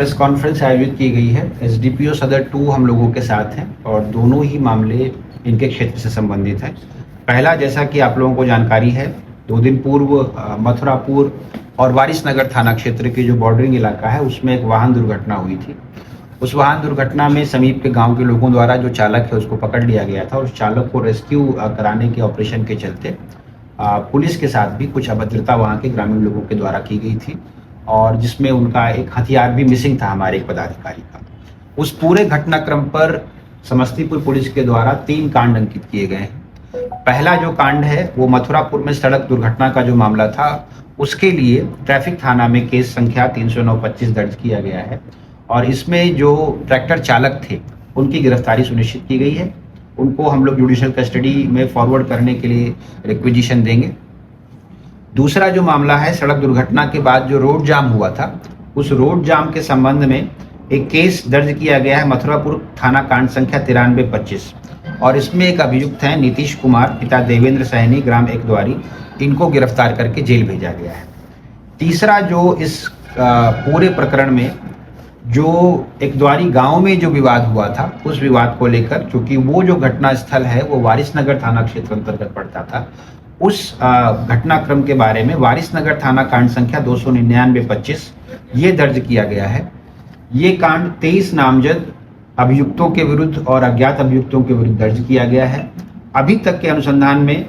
Press conference आयोजित की गई है। एसडीपीओ सदर 2 हम लोगों के साथ हैं और दोनों ही मामले इनके क्षेत्र से संबंधित हैं। पहला, जैसा कि आप लोगों को जानकारी है, 2 दिन पूर्व मथुरापुर और वारिसनगर थाना क्षेत्र के जो बॉर्डरिंग इलाका है उसमें एक वाहन दुर्घटना हुई थी। उस वाहन दुर्घटना में समीप के गांव के लोगों द्वारा जो चालक है उसको पकड़ लिया गया था और उस चालक को रेस्क्यू कराने के ऑपरेशन के चलते पुलिस के साथ भी कुछ अभद्रता वहाँ के ग्रामीण लोगों के द्वारा की गई थी और जिसमें उनका एक हथियार भी मिसिंग था हमारे एक पदाधिकारी का। उस पूरे घटनाक्रम पर समस्तीपुर पुलिस के द्वारा 3 कांड अंकित किए गए हैं। पहला जो कांड है वो मथुरापुर में सड़क दुर्घटना का जो मामला था उसके लिए ट्रैफिक थाना में केस संख्या 309-25 दर्ज किया गया है और इसमें जो ट्रैक्टर चालक थे उनकी गिरफ्तारी सुनिश्चित की गई है। उनको हम लोग जुडिशियल कस्टडी में फॉरवर्ड करने के लिए रिक्विजिशन देंगे। दूसरा जो मामला है, सड़क दुर्घटना के बाद जो रोड जाम हुआ था उस रोड जाम के संबंध में एक केस दर्ज किया गया है मथुरापुर थाना कांड संख्या 93-25 और इसमें एक अभियुक्त हैं नीतीश कुमार, पिता देवेंद्र सहनी, ग्राम एकदवारी। इनको गिरफ्तार करके जेल भेजा गया है। तीसरा जो इस पूरे प्रकरण में जो एकदवारी गांव में जो विवाद हुआ था उस विवाद को लेकर, चूंकि वो जो घटना स्थल है वो वारिसनगर थाना क्षेत्र अंतर्गत पड़ता था, उस घटनाक्रम के बारे में वारिसनगर थाना कांड संख्या 299-25 ये दर्ज किया गया है। ये कांड 23 नामजद अभियुक्तों के विरुद्ध और अज्ञात अभियुक्तों के विरुद्ध दर्ज किया गया है। अभी तक के अनुसंधान में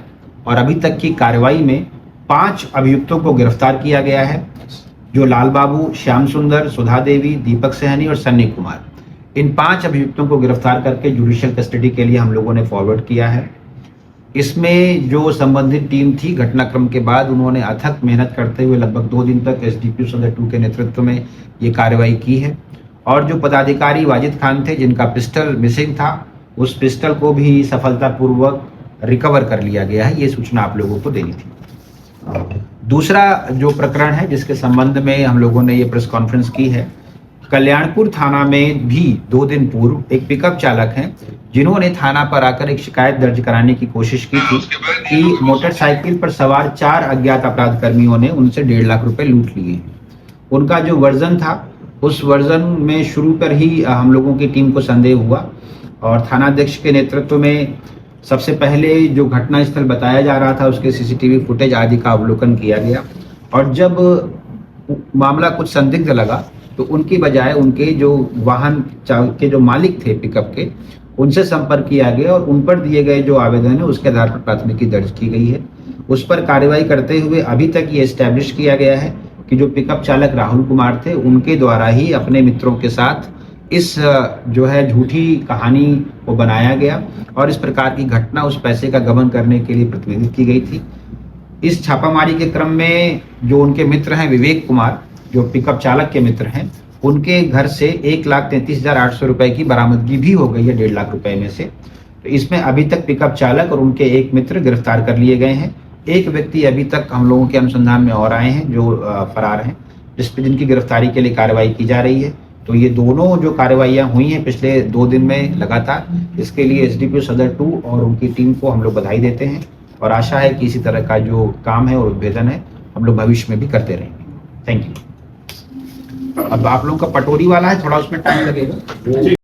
और अभी तक की कार्रवाई में 5 अभियुक्तों को गिरफ्तार किया गया है, जो लाल बाबू, श्याम सुंदर, सुधा देवी, दीपक सहनी और सन्नी कुमार। इन 5 अभियुक्तों को गिरफ्तार करके जुडिशियल कस्टडी के लिए हम लोगों ने फॉरवर्ड किया है। इसमें जो संबंधित टीम थी, घटनाक्रम के बाद उन्होंने अथक मेहनत करते हुए लगभग 2 दिन तक एसडीपीओ सदर 2 के नेतृत्व में ये कार्रवाई की है और जो पदाधिकारी वाजिद खान थे जिनका पिस्टल मिसिंग था, उस पिस्टल को भी सफलतापूर्वक रिकवर कर लिया गया है। ये सूचना आप लोगों को देनी थी। दूसरा जो प्रकरण है जिसके संबंध में हम लोगों ने ये प्रेस कॉन्फ्रेंस की है, कल्याणपुर थाना में भी 2 दिन पूर्व एक पिकअप चालक हैं जिन्होंने थाना पर आकर एक शिकायत दर्ज कराने की कोशिश की थी कि मोटरसाइकिल पर सवार 4 अज्ञात अपराध कर्मियों ने उनसे 1.5 लाख रुपए लूट लिए। उनका जो वर्जन था उस वर्जन में शुरू कर ही हम लोगों की टीम को संदेह हुआ और थानाध्यक्ष के नेतृत्व में सबसे पहले जो घटना स्थल बताया जा रहा था उसके सीसीटीवी फुटेज आदि का अवलोकन किया गया और जब मामला कुछ संदिग्ध लगा तो उनकी बजाय उनके जो वाहन के जो मालिक थे पिकअप के, उनसे संपर्क किया गया और उन पर दिए गए जो आवेदन है उसके आधार पर प्राथमिकी दर्ज की गई है। उस पर कार्रवाई करते हुए अभी तक ये एस्टैब्लिश किया गया है कि जो पिकअप चालक राहुल कुमार थे उनके द्वारा ही अपने मित्रों के साथ इस जो है झूठी कहानी को बनाया गया और इस प्रकार की घटना उस पैसे का गबन करने के लिए प्रतिबंधित की गई थी। इस छापामारी के क्रम में जो उनके मित्र हैं विवेक कुमार, जो पिकअप चालक के मित्र हैं, उनके घर से 1,33,800 रुपए की बरामदगी भी हो गई है 1.5 लाख रुपए में से। तो इसमें अभी तक पिकअप चालक और उनके एक मित्र गिरफ्तार कर लिए गए हैं। एक व्यक्ति अभी तक हम लोगों के अनुसंधान में और आए हैं जो फरार हैं, जिनकी गिरफ्तारी के लिए कार्रवाई की जा रही है। तो ये दोनों जो कार्रवाइयाँ हुई हैं पिछले 2 दिन में लगातार, इसके लिए एसडीपीओ सदर 2 और उनकी टीम को हम लोग बधाई देते हैं और आशा है कि इसी तरह का जो काम है और उद्भेदन है हम लोग भविष्य में भी करते रहेंगे। Thank you. अब आप लोगों का पटोरी वाला है, थोड़ा उसमें टाइम लगेगा।